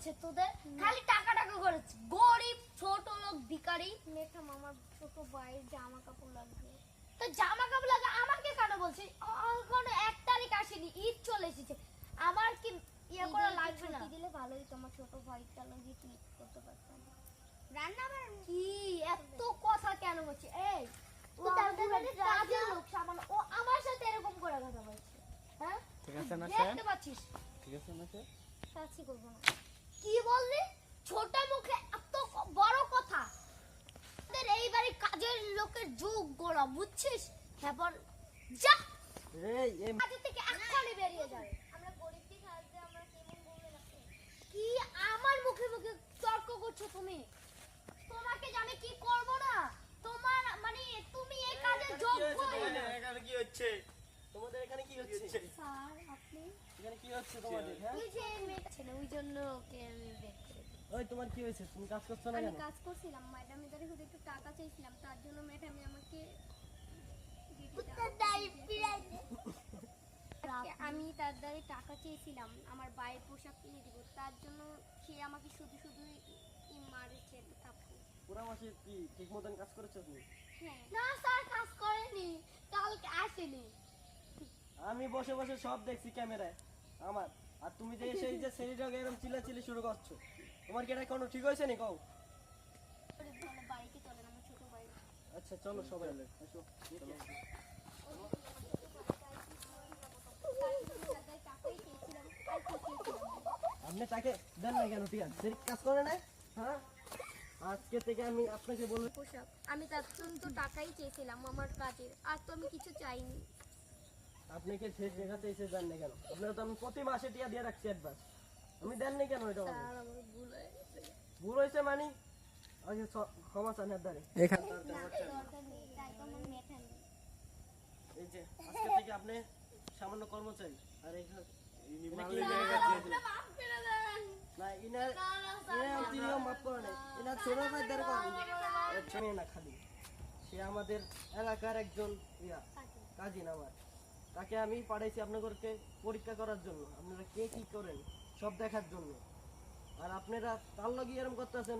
হয়েছে তোদের? খালি টাকা টাকা করেছে, গরিব ছোট লোক ভিখারি। ম্যাডাম আমার ছোট ভাইয়ের জামা কাপড় লাগবে। তো জামা কাপড় লাগে আমাকে কেন বলছিস? এখনো 1 তারিখ আসেনি, ঈদ চলে এসেছে, আমার কি ইয়ে করা লাগবে না? ছুটি দিলে ভালোই, তোমার ছোট ভাইটা লাগিয়ে কি করতে পারতাম। রান্না বান্না কি এত কথা কেন বলছিস? এই ও আমাদের বাড়ির কাজের লোক সামান্য, ও আমার সাথে এরকম করে কথা বলছে। হ্যাঁ ঠিক আছে না দেখতে পাচ্ছিস? ঠিক আছে না স্যার? সাথী করবো না। কি বললি? ছোট মুখে এত বড় কথা? আমাদের এই বাড়ির কাজের লোকের যুগ গোড়া, বুঝছিস? হ্যাঁ বল, যা এই কাজের থেকে এক্ষুনি বেরিয়ে যাবে। আমরা গরিবদের সাহায্যে আমরা কেমন বলবেন আপনি? কি আমার মুখে মুখে তর্ক করছো তুমি? তোমাকে জানি কি করব না? তোমার মানে তুমি এই কাজে যোগ্যই না। এখানে কি হচ্ছে? তোমাদের এখানে কি হচ্ছে? স্যার আপনি এখানে কি হচ্ছে তোমাদের? হ্যাঁ ওই যে মেয়েটা ছিল ওই জন্য ওকে আমি বের করে দিই। ওই তোমার কি হয়েছে? তুমি কাজ করছো না আমি কেন? কাজ করছিলাম, ম্যাডামের কাছে শুধু একটু টাকা চাইছিলাম, তার জন্য ম্যাডাম আমাকে আমি তার দ্বারা টাকা চেয়েছিলাম আমার ভাইয়ের পোশাক কিনে দিব, তার জন্য সে আমাকে শুধু শুধু মারেছে থাপ্পড়। পুরো মাসে কি ঠিক মতন কাজ করেছো তুমি? হ্যাঁ না স্যার, কাজ করেনি, কালকে আসেনি। আমি বসে বসে সব দেখছি ক্যামেরায় আমার। আর তুমি যে এসে এই যে ছেলেটাকে এরকম চিল্লাচিল্লি শুরু করছো, তোমার কি এটা কোনো ঠিক হয়েছে নি কও? বাড়িতে চলেন আমার ছোট ভাই। আচ্ছা চলো সবাই এসো। আপনি তাকে দেন না কেন? ঠিক আছে কাজ করে না? হ্যাঁ আজকে থেকে আমি আপনাকে বলবো। পোশাক আমি তার জন্য তো টাকাই চেয়েছিলাম আমার কাজের, আর তো আমি কিছু চাইনি। আপনাকে শেষ দেখাতে এসে দেন না কেন? আপনারা তো আমি প্রতি মাসে টিয়া দিয়ে রাখছি অ্যাডভান্স, আমি দেননি কেন? এটা আমাকে স্যার আমার ভুল হয়ে গেছে। ভুল হয়েছে মানে আগে ক্ষমা চান দ্বারে। দরকার নেই, তাই তো আমার মেধা নেই। এই যে আজকে থেকে আপনি সামান্য কর্মচারী। আর এখানে মাফ করে দেন। না ইনার তিনিও মাফ করে নাই। ইনার ছোট ভাই দ্বারা করে না খালি সে আমাদের এলাকার একজন কাজিন আমার। তাকে আমি পাঠাইছি আপনাদেরকে পরীক্ষা করার জন্য, আপনারা কে কি করেন সব দেখার জন্য। আর আপনারা তার লগি এরকম করতেছেন।